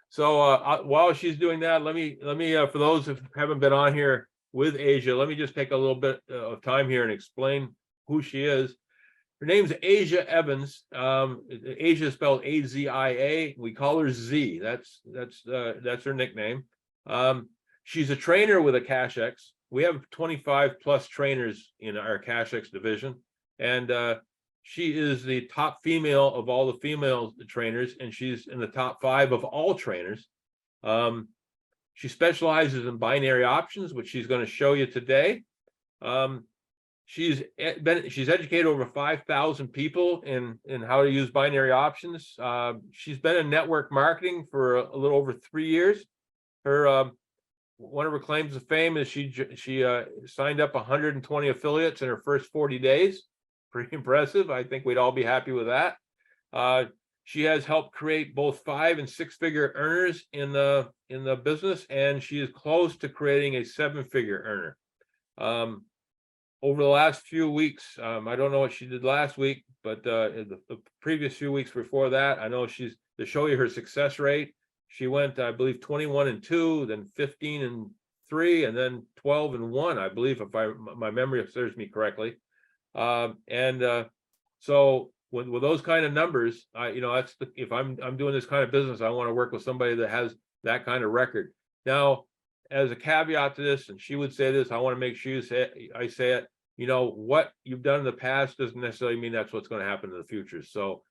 So while she's doing that, let me for those who haven't been on here with Asia, let me just take a little bit of time here and explain who she is. Her name's Asia Evans. Asia is spelled A-Z-I-A. We call her Z. That's her nickname. She's a trainer with AKASHX. We have 25 plus trainers in our AKASHX division, and she is the top female of all the female trainers, and she's in the top 5 of all trainers. She specializes in binary options, which she's going to show you today. She's educated over 5,000 people in how to use binary options. She's been in network marketing for a little over 3 years. Her one of her claims of fame is she signed up 120 affiliates in her first 40 days. Pretty impressive. I think we'd all be happy with that. She has helped create both 5- and 6-figure earners in the business, and she is close to creating a 7-figure earner. Over the last few weeks, I don't know what she did last week, but the previous few weeks before that, I know to show you her success rate. She went, I believe, 21-2, then 15-3, and then 12-1, I believe, if my memory serves me correctly. So with those kind of numbers, that's if I'm doing this kind of business, I want to work with somebody that has that kind of record. Now, as a caveat to this, and she would say this, I want to make sure I say it, what you've done in the past doesn't necessarily mean that's what's going to happen in the future. So,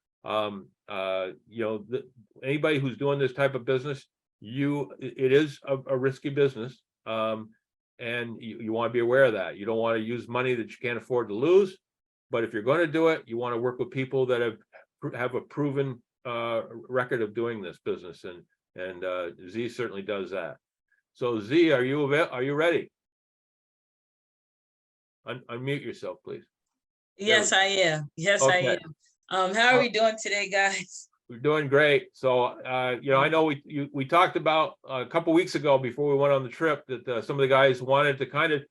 anybody who's doing this type of business, it is a risky business. And you want to be aware of that. You don't want to use money that you can't afford to lose. But if you're going to do it, you want to work with people that have a proven record of doing this business, and Z certainly does that. So Z, are you ready? Unmute yourself, please. Yes, I am. Yes, okay. I am. How are we doing today, guys? We're doing great. So, I know we talked about a couple weeks ago before we went on the trip that some of the guys wanted to kind of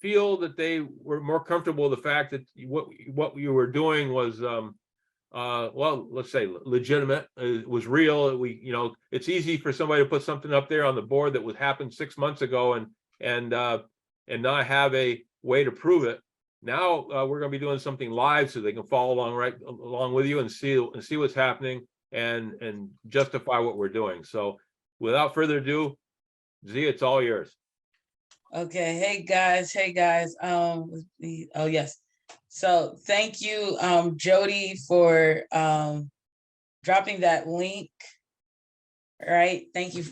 feel that they were more comfortable with the fact that what you were doing was, well, let's say legitimate, it was real. It's easy for somebody to put something up there on the board that would happen 6 months ago and not have a way to prove it. Now we're going to be doing something live so they can follow along with you and see what's happening and justify what we're doing. So without further ado, Z, it's all yours. Okay. Hey guys. Oh yes. So thank you, Jody, for dropping that link. All right. Thank you,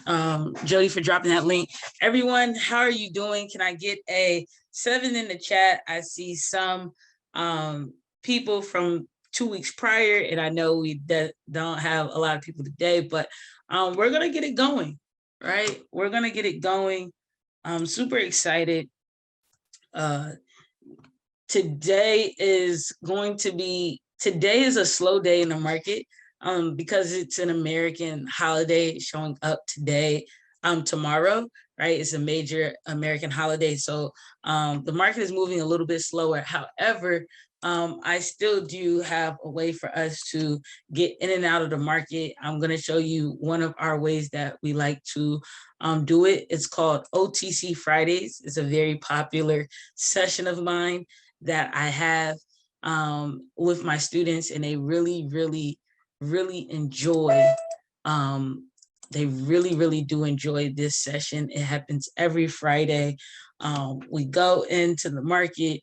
Jody, for dropping that link. Everyone, how are you doing? Can I get a 7 in the chat? I see some people from 2 weeks prior, and I know we don't have a lot of people today, but we're going to get it going, right? We're going to get it going. I'm super excited. Today is a slow day in the market. Because it's an American holiday showing up today, tomorrow, right? It's a major American holiday. So the market is moving a little bit slower. However, I still do have a way for us to get in and out of the market. I'm going to show you one of our ways that we like to do it. It's called OTC Fridays. It's a very popular session of mine that I have with my students, and they really enjoy they really do enjoy this session. It happens every Friday. We go into the market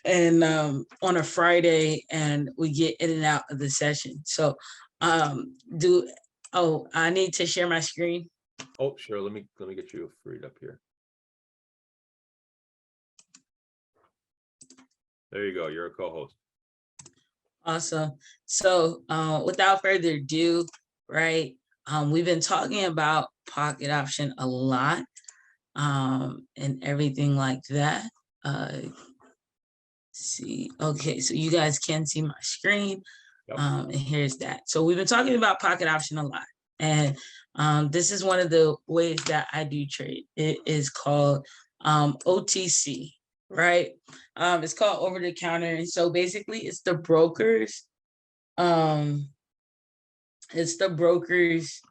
and on a Friday, and we get in and out of the session. So I need to share my screen. Oh, sure. Let me get you freed up here. There you go. You're a co-host. Awesome. So without further ado, right, we've been talking about pocket option a lot and everything like that. See, okay, so you guys can see my screen. Yep. And here's that. So we've been talking about pocket option a lot, and this is one of the ways that I do trade. It is called OTC. Right. It's called over the counter. And so basically it's the brokers It's the broker's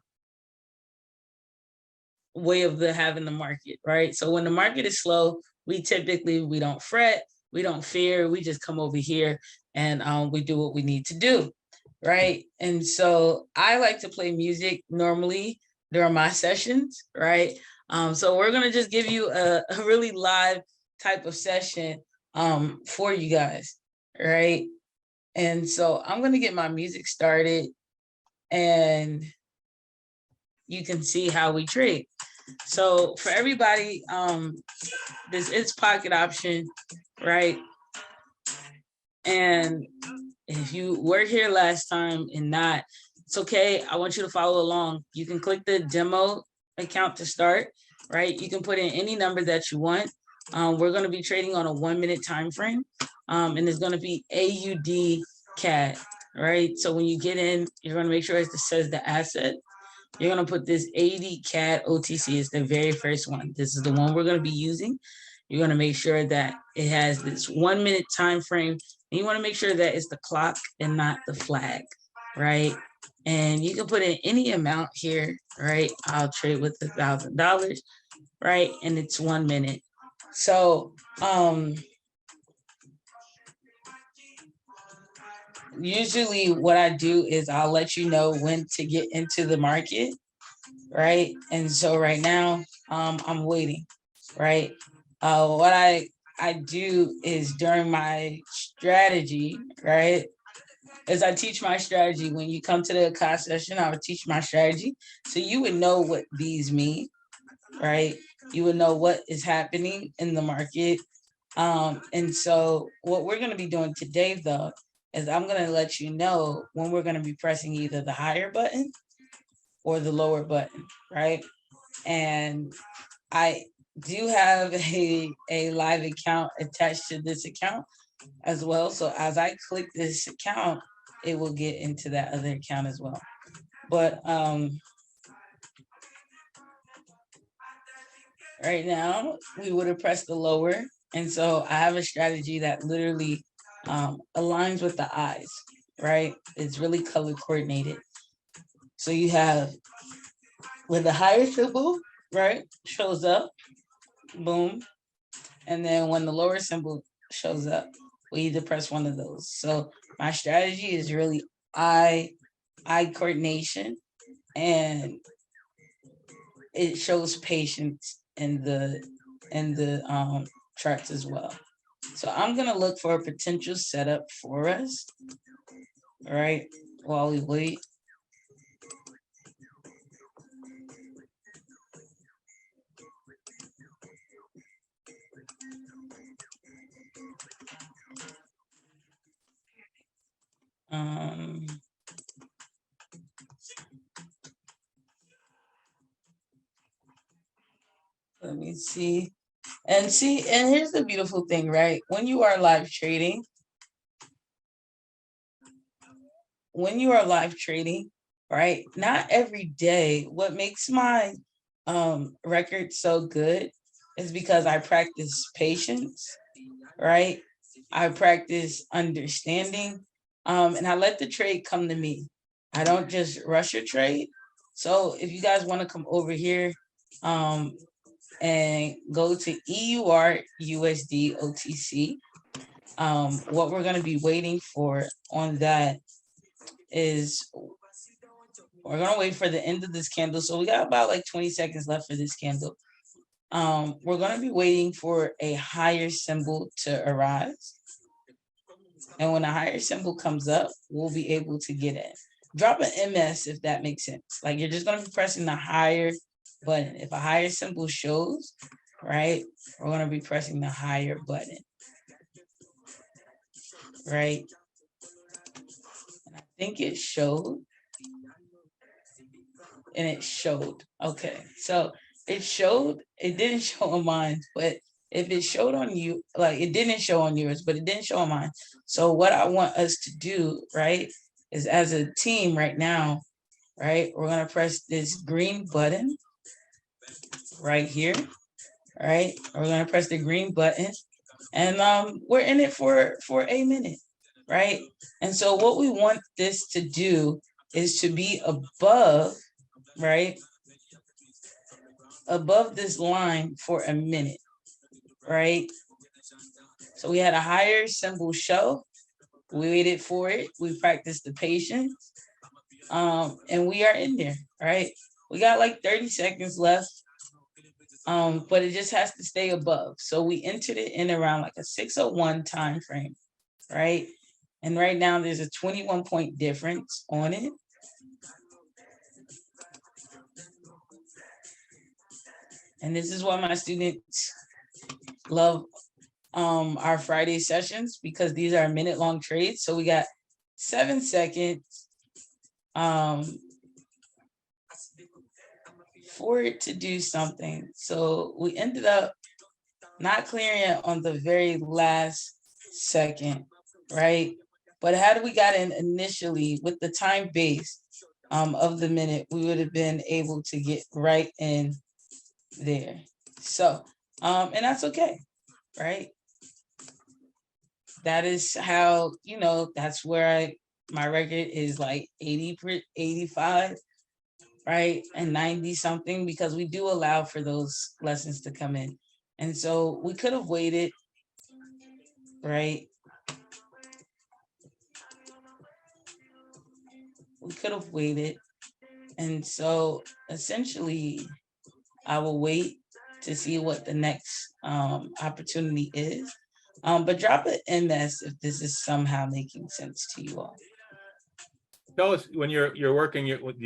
way of having the market, right? So when the market is slow, we don't fret, we don't fear, we just come over here and we do what we need to do, right? And so I like to play music normally during my sessions, right? So we're gonna just give you a really live type of session for you guys, right? And so I'm gonna get my music started and you can see how we trade. So for everybody, this is pocket option, right? And if you were here last time and not, it's okay. I want you to follow along. You can click the demo account to start, right? You can put in any number that you want. We're going to be trading on a 1 minute time frame, and it's going to be AUD CAD, right? So when you get in, you're going to make sure it says the asset. You're going to put this AUD CAD OTC is the very first one. This is the one we're going to be using. You're going to make sure that it has this 1 minute time frame. And you want to make sure that it's the clock and not the flag, right? And you can put in any amount here, right? I'll trade with $1,000, right? And it's 1 minute. So usually what I do is I'll let you know when to get into the market, right? And so right now I'm waiting, right? What I do is during my strategy, right? As I teach my strategy, when you come to the class session, I would teach my strategy. So you would know what these mean, right? You would know what is happening in the market. And so what we're going to be doing today, though, is I'm going to let you know when we're going to be pressing either the higher button or the lower button, right? And I do have a live account attached to this account as well. So as I click this account, it will get into that other account as well. But right now we would have pressed the lower. And so I have a strategy that literally aligns with the eyes, right? It's really color coordinated. So you have with the higher symbol, right, shows up, boom. And then when the lower symbol shows up, we either press one of those. So my strategy is really eye coordination, and it shows patience in the charts as well. So I'm gonna look for a potential setup for us, all right, while we wait. Let me see. And here's the beautiful thing, right? When you are live trading, right? Not every day. What makes my record so good is because I practice patience, right? I practice understanding, and I let the trade come to me. I don't just rush a trade. So if you guys want to come over here and go to EUR USD OTC, what we're going to be waiting for on that is we're going to wait for the end of this candle. So we got about like 20 seconds left for this candle. We're going to be waiting for a higher symbol to arise. And when a higher symbol comes up, we'll be able to get in. Drop an MS if that makes sense. Like you're just going to be pressing the higher button. If a higher symbol shows, right, we're going to be pressing the higher button, right? And I think it showed. And it showed. Okay, so it showed. It didn't show on mine, but if it showed on you, like it didn't show on yours, but it didn't show on mine. So what I want us to do, right, is as a team right now, right, we're gonna press this green button right here, right? We're gonna press the green button, and we're in it for a minute, right? And so what we want this to do is to be above, right? Above this line for a minute, right? So we had a higher symbol show. We waited for it. We practiced the patience. And we are in there, right? We got like 30 seconds left. But it just has to stay above. So we entered it in around like a 6:01 time frame, right? And right now there's a 21-point difference on it. And this is why my students love our Friday sessions, because these are minute-long trades. So we got 7 seconds for it to do something. So we ended up not clearing it on the very last second, right? But had we gotten initially with the time base of the minute, we would have been able to get right in there. So, and that's okay, right? That is how, that's where my record is like 85, right? And 90 something, because we do allow for those lessons to come in. And so we could have waited, right? We could have waited. And so essentially, I will wait to see what the next opportunity is. But drop an MS if this is somehow making sense to you all. Tell us when you're working with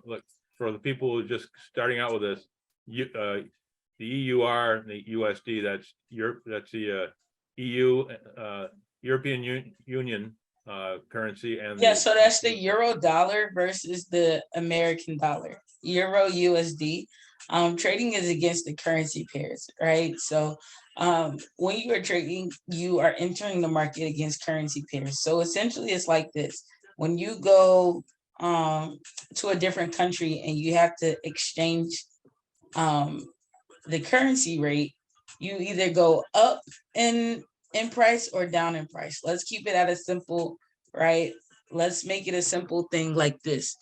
look, for the people who are just starting out with this, the EUR, the USD, that's the EU, European Union currency, and yeah, so that's the euro dollar versus the American dollar, euro USD. Trading is against the currency pairs, right? So when you are trading, you are entering the market against currency pairs. So essentially it's like this: when you go to a different country and you have to exchange the currency rate, you either go up in price or down in price. Let's keep it at a simple, right? Let's make it a simple thing like this.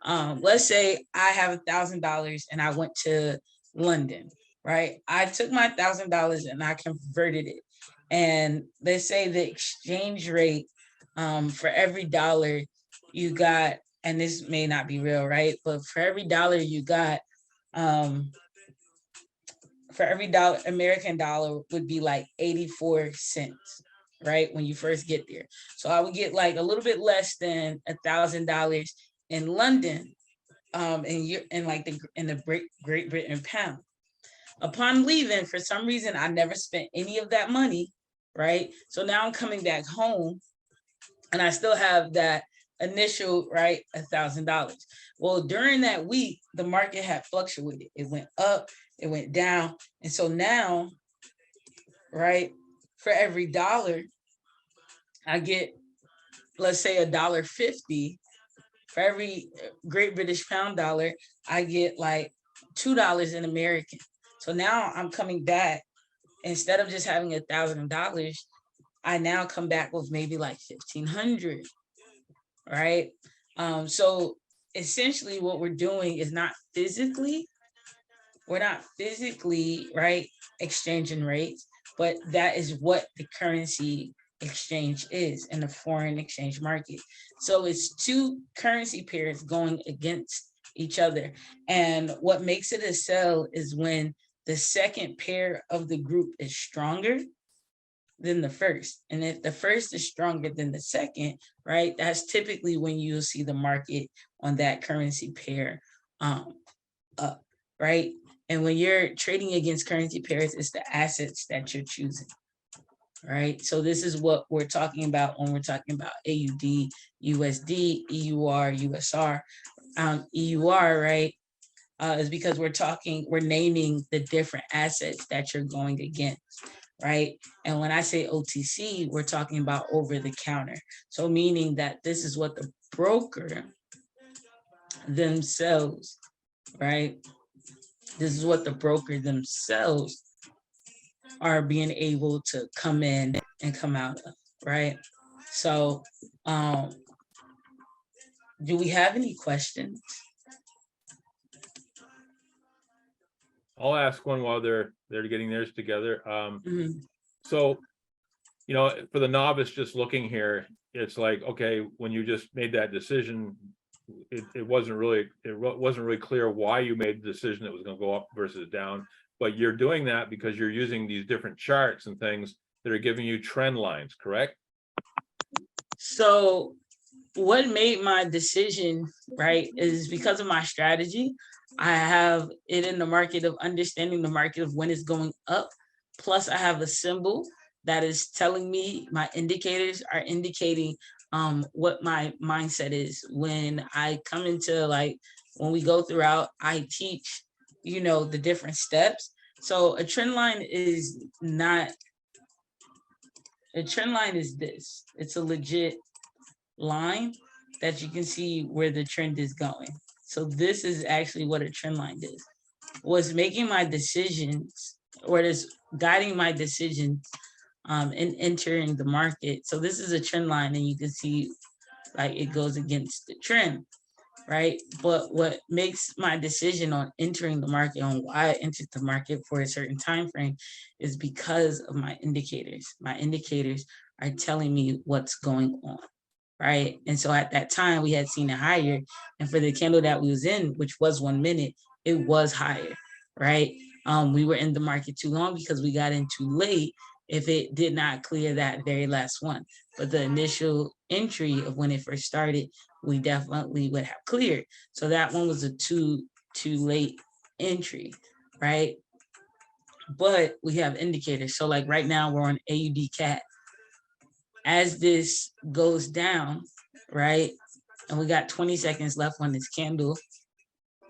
Let's say I have $1,000 and I went to London, right? I took my $1,000 and I converted it. And they say the exchange rate for every dollar you got, and this may not be real, right? But for every dollar you got, for every dollar, American dollar would be like 84 cents, right? When you first get there. So I would get like a little bit less than $1,000 in London, in like the Great Britain pound. Upon leaving, for some reason, I never spent any of that money, right? So now I'm coming back home and I still have that initial, right, $1,000. Well, during that week, the market had fluctuated. It went up, it went down. And so now, right, for every dollar, I get, let's say, $1.50. For every Great British pound dollar, I get like $2 in American. So now I'm coming back, instead of just having $1,000, I now come back with maybe like 1,500, right? So essentially what we're doing is we're not physically, right, exchanging rates, but that is what the currency exchange is in the foreign exchange market. So it's two currency pairs going against each other. And what makes it a sell is when the second pair of the group is stronger than the first. And if the first is stronger than the second, right, that's typically when you'll see the market on that currency pair up, right? And when you're trading against currency pairs, it's the assets that you're choosing, right? So this is what we're talking about when we're talking about AUD, USD, EUR, USR. EUR, right, is because we're naming the different assets that you're going against, right? And when I say OTC, we're talking about over the counter. So meaning that this is what the broker themselves, right? This is what the broker themselves are being able to come in and come out of, right? So Do we have any questions? I'll ask one while they're getting theirs together. Mhm. So, you know, for the novice just looking here, it's like, okay, when you just made that decision, it wasn't really clear why you made the decision that was going to go up versus down. But you're doing that because you're using these different charts and things that are giving you trend lines, correct? So what made my decision, right, is because of my strategy. I have it in the market of understanding the market of when it's going up. Plus, I have a symbol that is telling me my indicators are indicating what my mindset is. When I come into like, when we go throughout, I teach, you know, the different steps. So a trend line is not, a trend line is this. It's a legit line that you can see where the trend is going. So this is actually what a trend line is. What's making my decisions, or is guiding my decisions in entering the market. So this is a trend line, and you can see like it goes against the trend, right? But what makes my decision on entering the market, on why I entered the market for a certain time frame, is because of my indicators. My indicators are telling me what's going on, right? And so at that time we had seen it higher, and for the candle that we was in, which was 1 minute, it was higher, right? We were in the market too long because we got in too late if it did not clear that very last one. But the initial entry of when it first started, we definitely would have cleared. So that one was a too late entry, right? But we have indicators. So like right now we're on AUD cat. As this goes down, right, and we got 20 seconds left on this candle,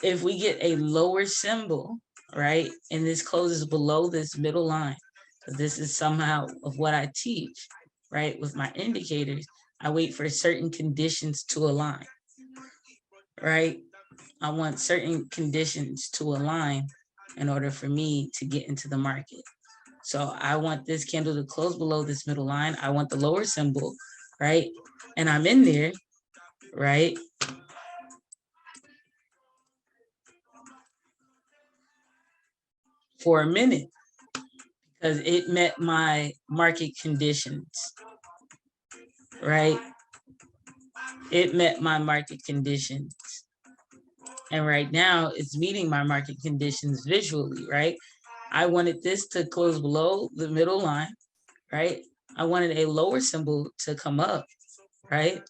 if we get a lower symbol, right, and this closes below this middle line, so this is somehow of what I teach, right, with my indicators, I wait for certain conditions to align, right? I want certain conditions to align in order for me to get into the market. So I want this candle to close below this middle line. I want the lower symbol, right? And I'm in there, right? For a minute because it met my market conditions, right? It met my market conditions. And right now it's meeting my market conditions visually, right? I wanted this to close below the middle line, right? I wanted a lower symbol to come up, right?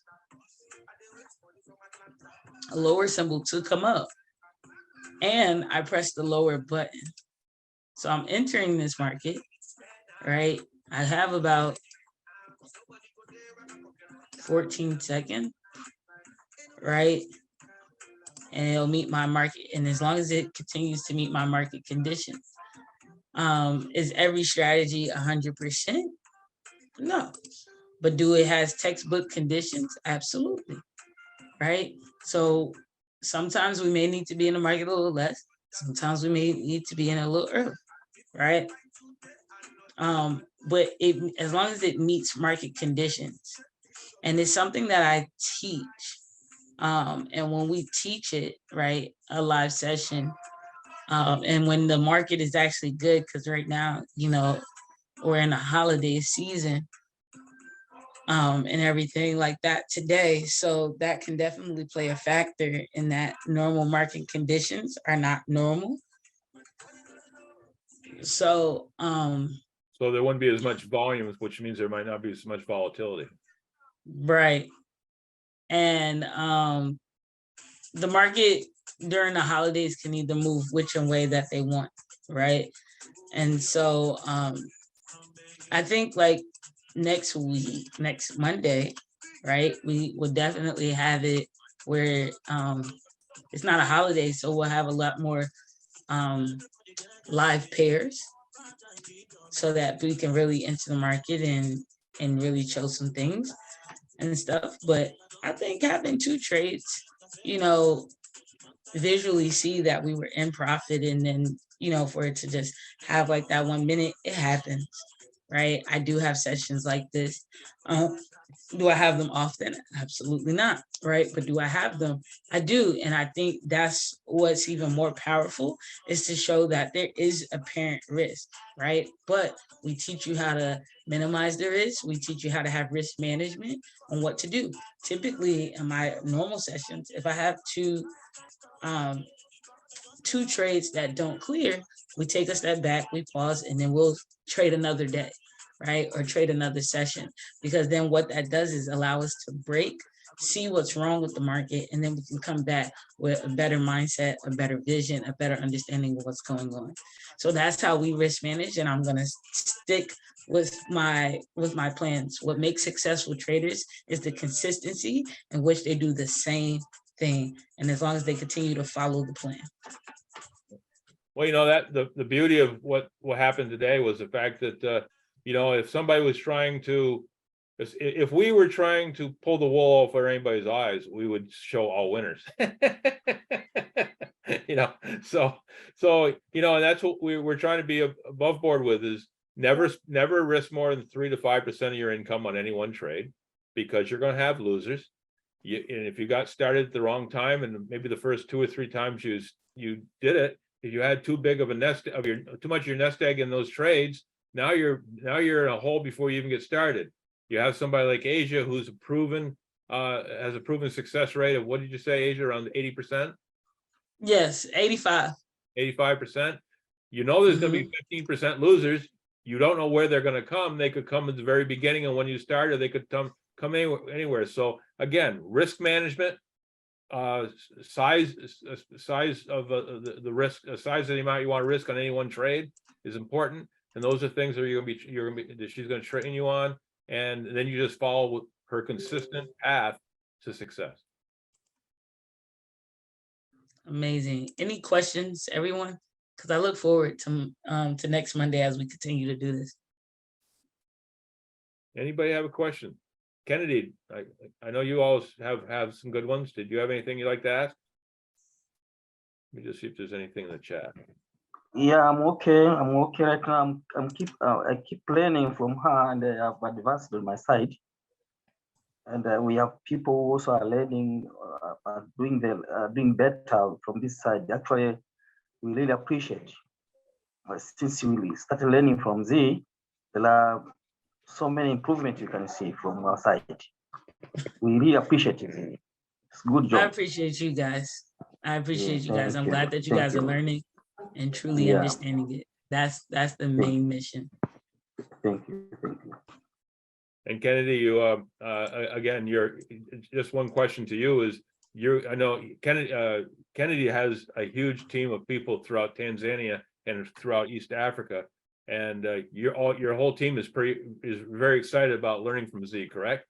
A lower symbol to come up. And I pressed the lower button. So I'm entering this market, right? I have about 14 seconds, right? And it'll meet my market. And as long as it continues to meet my market conditions, is every strategy 100%? No. But do it has textbook conditions? Absolutely. Right? So sometimes we may need to be in the market a little less. Sometimes we may need to be in a little early, right? But as long as it meets market conditions, and it's something that I teach. And when we teach it, right, a live session, and when the market is actually good, because right now, you know, we're in a holiday season, and everything like that today. So that can definitely play a factor in that normal market conditions are not normal. So, So there wouldn't be as much volume, which means there might not be as much volatility. right. And the market during the holidays can either move which way that they want, right? And so I think like next week, next Monday, right, we will definitely have it where it's not a holiday, so we'll have a lot more live pairs so that we can really enter the market and really show some things and stuff. But I think having two trades, you know, visually see that we were in profit, and then, you know, for it to just have like that 1 minute, it happens, right? I do have sessions like this. Do I have them often? Absolutely not, right? But do I have them? I do. And I think that's what's even more powerful, is to show that there is apparent risk, right? But we teach you how to minimize the risk. We teach you how to have risk management on what to do. Typically in my normal sessions, if I have um, two trades that don't clear, we take a step back, we pause, and then we'll trade another day, right? Or trade another session. Because then what that does is allow us to break, see what's wrong with the market, and then we can come back with a better mindset, a better vision, a better understanding of what's going on. So that's how we risk manage, and I'm gonna stick with my plans. What makes successful traders is the consistency in which they do the same thing, and as long as they continue to follow the plan. Well, you know, that the beauty of what happened today was the fact that, you know, if somebody was trying to, if we were trying to pull the wool over anybody's eyes, we would show all winners. You know, so, you know, and that's what we're trying to be above board with, is never risk more than 3 to 5% of your income on any one trade, because you're going to have losers. And if you got started at the wrong time, and maybe the first 2 or 3 times you did it, if you had too big of a nest of too much of your nest egg in those trades, now you're in a hole before you even get started. You have somebody like Asia, who's has a proven success rate of, what did you say, Asia, around 80%? Yes, 85. 85%. You know there's going to be 15% losers. You don't know where they're going to come. They could come at the very beginning, and when you start, or they could come anywhere. So again, risk management, size of the risk, size of the amount you want to risk on any one trade is important, and those are things that she's going to train you on, and then you just follow her consistent path to success. Amazing. Any questions, everyone? Because I look forward to next Monday as we continue to do this. Anybody have a question? Kennedy, I know you all have some good ones. Did you have anything you'd like to ask? Let me just see if there's anything in the chat. Yeah, I'm okay. I'm okay right now. I keep learning from her, and I have advanced on my side. And we have people who also are learning, doing better from this side. Actually, we really appreciate. Since we started learning from Z, there are so many improvements you can see from our side. We really appreciate it. It's a good job. I appreciate you guys. I appreciate you guys. I'm glad that you Thank guys are learning and truly understanding it. That's the main mission. Thank you. Thank you. And Kennedy, you again, just one question to you is, I know Kennedy has a huge team of people throughout Tanzania and throughout East Africa, and your whole team is very excited about learning from Z, correct?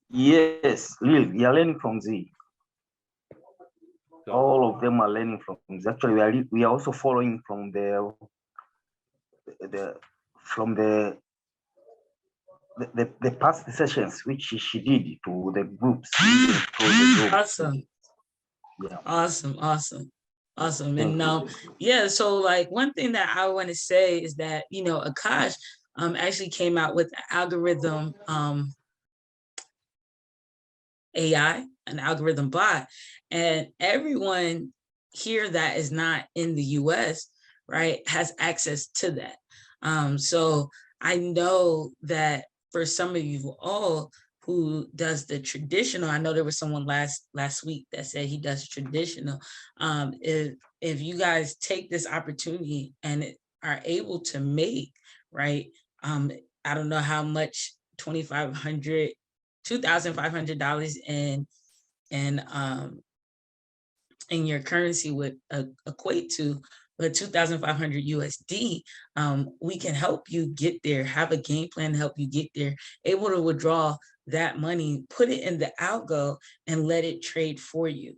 Yes, really, we are learning from Z. So, all of them are learning from Z. Actually, we are also following from the past sessions which she did to the groups. Awesome. Yeah. Awesome. And yeah, so like one thing that I want to say is that, you know, Akash actually came out with an algorithm AI, an algorithm bot, and everyone here that is not in the US, right, has access to that. So I know that for some of you all who does the traditional, I know there was someone last week that said he does traditional. If you guys take this opportunity and are able to make, right, I don't know how much, $2,500 in your currency would equate to, but 2,500 USD, we can help you get there, have a game plan to help you get there, able to withdraw that money, put it in the algo and let it trade for you.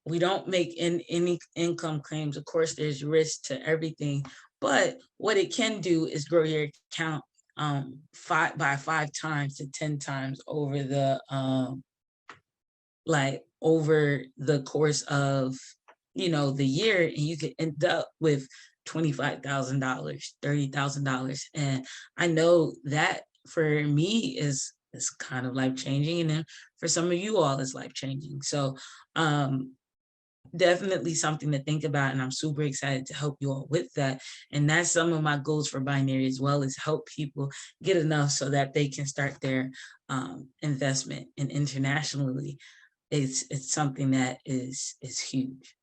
We don't make any income claims. Of course, there's risk to everything, but what it can do is grow your account by 5 times to 10 times over the over the course of, you know, the year, and you could end up with $25,000, $30,000. And I know that for me is kind of life changing, and then for some of you all is life changing. So definitely something to think about, and I'm super excited to help you all with that. And that's some of my goals for Binary as well, is help people get enough so that they can start their investment. And internationally, it's something that is huge.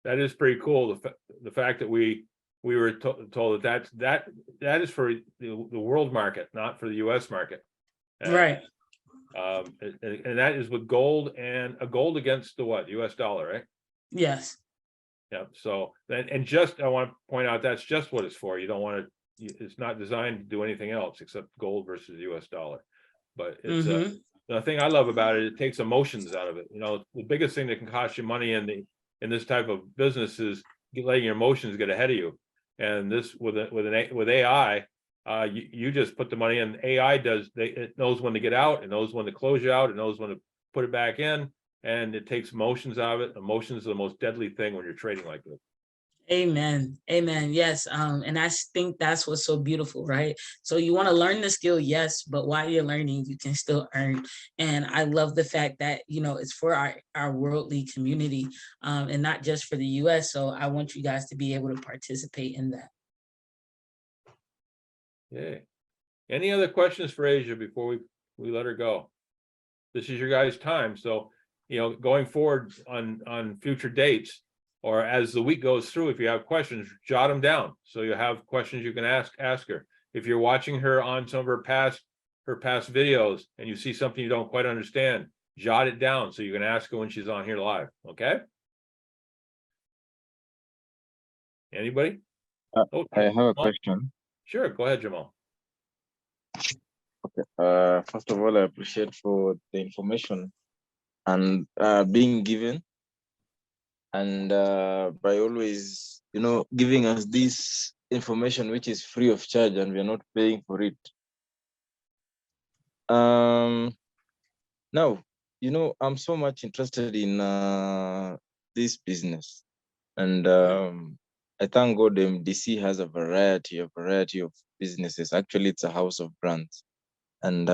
That is pretty cool. The fact that we were told that that is for the world market, not for the U.S. market. Right. And that is with gold, and a gold against the what? U.S. dollar, right? Yes. Yeah. So and just I want to point out that's just what it's for. You don't want to. It's not designed to do anything else except gold versus the U.S. dollar. But it's the thing I love about it. It takes emotions out of it. You know, the biggest thing that can cost you money in this type of business is letting your emotions get ahead of you. And this with AI, you just put the money in. AI does. It knows when to get out. It knows when to close you out. It knows when to put it back in. And it takes emotions out of it. Emotions are the most deadly thing when you're trading like this. Amen. Amen. Yes. And I think that's what's so beautiful, right? So you want to learn the skill, yes, but while you're learning, you can still earn. And I love the fact that, you know, it's for our worldly community, and not just for the US. So I want you guys to be able to participate in that. Yeah. Any other questions for Asia before we let her go? This is your guys' time. So, you know, going forward on future dates, or as the week goes through, if you have questions, jot them down. So you have questions you can ask her. If you're watching her on some of her past videos and you see something you don't quite understand, jot it down so you can ask her when she's on here live. Okay. Anybody? I have a question. Sure, go ahead, Jamal. Okay. First of all, I appreciate for the information and being given, and by always, you know, giving us this information which is free of charge and we are not paying for it. Now, you know, I'm so much interested in this business, and I thank God MDC has a variety of businesses. Actually, it's a house of brands, and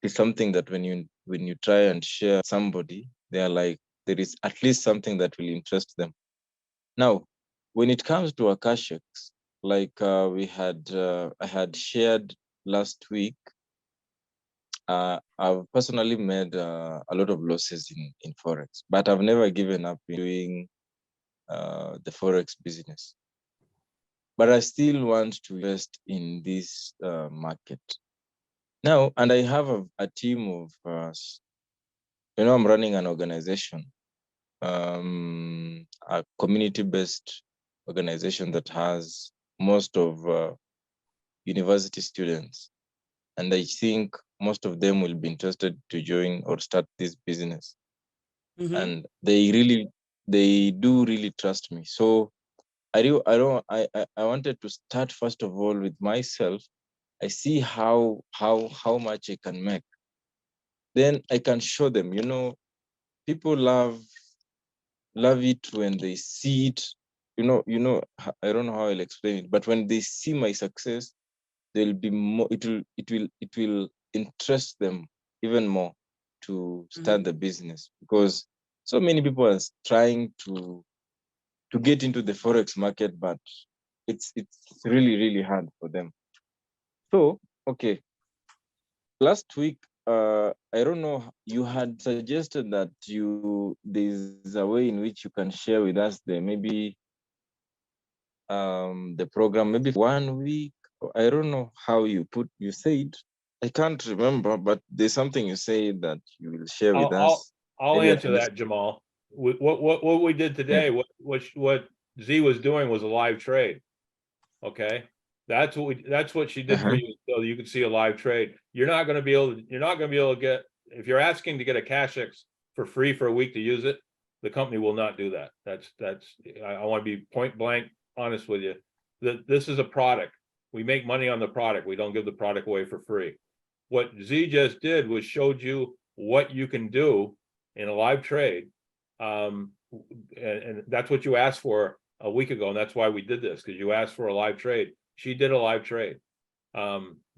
it's something that when you try and share somebody, they are like, there is at least something that will interest them. Now, when it comes to AKASHX, like I had shared last week, I've personally made a lot of losses in Forex, but I've never given up doing the Forex business. But I still want to invest in this market. Now, and I have a team of you know, I'm running an organization, a community-based organization that has most of university students. And I think most of them will be interested to join or start this business. And they do really trust me. So I wanted to start first of all with myself. I see how much I can make. Then I can show them, you know, people love it when they see it. You know, I don't know how I'll explain it, but when they see my success, they'll be more, it will interest them even more to start the business, because so many people are trying to get into the Forex market, but it's really hard for them. So, okay, last week, I don't know, you had suggested that there's a way in which you can share with us the program, maybe 1 week. I don't know how you said, I can't remember, but there's something you say that you will share with us. I'll answer that, Jamal. What we did today, what Z was doing was a live trade. Okay, that's what she did for you, so you can see a live trade. You're not going to be able to get, if you're asking to get a AKASHX for free for a week to use it, the company will not do that. I want to be point blank honest with you. This is a product. We make money on the product. We don't give the product away for free. What Z just did was showed you what you can do in a live trade. And that's what you asked for a week ago. And that's why we did this, because you asked for a live trade. She did a live trade.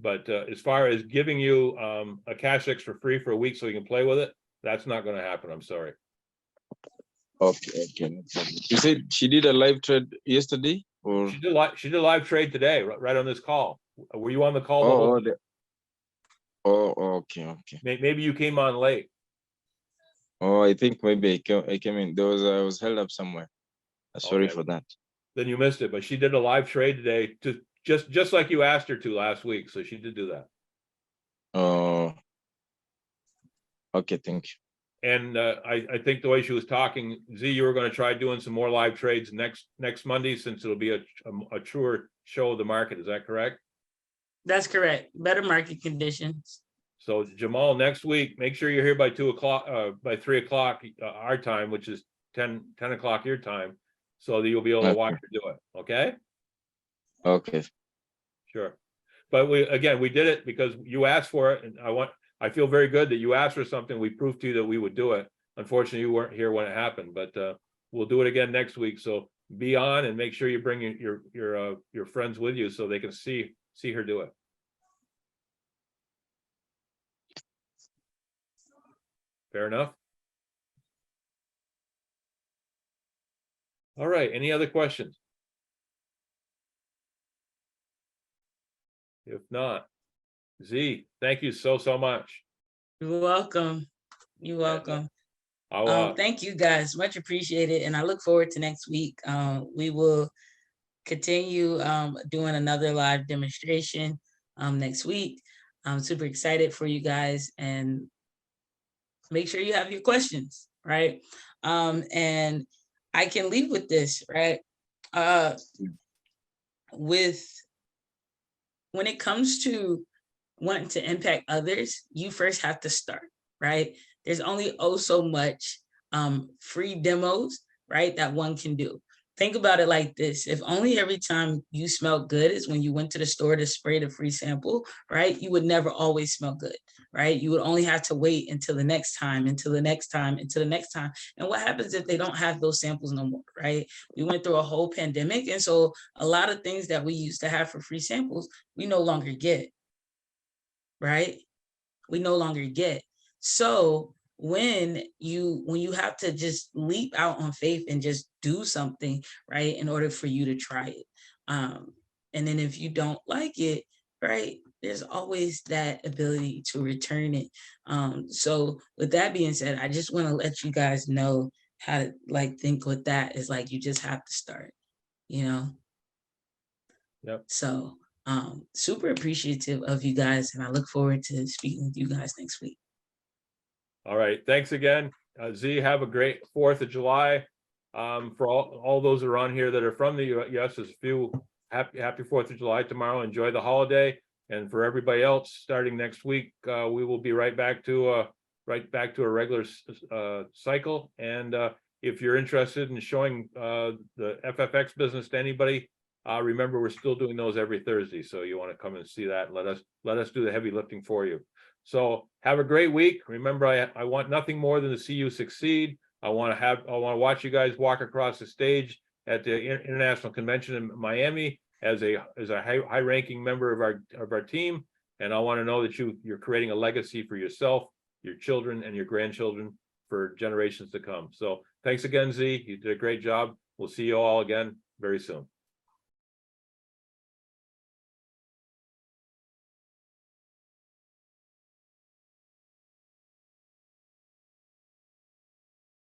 But as far as giving you a AKASHX for free for a week so you can play with it, that's not going to happen. I'm sorry. Okay, no problem. You said she did a live trade yesterday, or She did a live trade today, right on this call. Were you on the call? The whole time? okay. Maybe you came on late. Oh, I think maybe I came in. I was held up somewhere. Sorry Okay. for that. Then you missed it, but she did a live trade today to just like you asked her to last week. So she did do that. Oh, okay, thank you. And I think the way she was talking, Z, you were going to try doing some more live trades next Monday, since it'll be a truer show of the market. Is that correct? That's correct. Better market conditions. So Jamal, next week, make sure you're here by 2 o'clock, by 3 o'clock our time, which is 10 o'clock your time, so that you'll be able to watch her do it. Okay. Okay. Sure. But we did it because you asked for it, and I feel very good that you asked for something. We proved to you that we would do it. Unfortunately, you weren't here when it happened, but we'll do it again next week. So be on and make sure you bring your friends with you so they can see her do it. Fair enough. All right. Any other questions? If not, Z, thank you so much. You're welcome. You're welcome. I'll Thank you guys, much appreciated, and I look forward to next week. We will continue doing another live demonstration next week. I'm super excited for you guys, and make sure you have your questions, right? And I can leave with this, right? When it comes to wanting to impact others, you first have to start, right? There's only so much free demos, right, that one can do. Think about it like this. If only every time you smell good is when you went to the store to spray the free sample, right, you would never always smell good, right? You would only have to wait until the next time, until the next time, until the next time. And what happens if they don't have those samples no more, right? We went through a whole pandemic. And so a lot of things that we used to have for free samples, we no longer get, right? We no longer get. So when you have to just leap out on faith and just do something, right, in order for you to try it. And then if you don't like it, right, there's always that ability to return it. So with that being said, I just want to let you guys know how to think with that is you just have to start, Yep. So super appreciative of you guys, and I look forward to speaking with you guys next week. All right. Thanks again. Z, have a great 4th of July. For all those that are on here that are from the US, there's a few happy 4th of July tomorrow. Enjoy the holiday. And for everybody else, starting next week, we will be right back to a regular cycle. And if you're interested in showing the FFX business to anybody, remember, we're still doing those every Thursday. So you want to come and see that and let us do the heavy lifting for you. So have a great week. Remember, I want nothing more than to see you succeed. I want to watch you guys walk across the stage at the International Convention in Miami as a high-ranking member of our team. And I want to know that you're creating a legacy for yourself, your children, and your grandchildren for generations to come. So thanks again, Z. You did a great job. We'll see you all again very soon.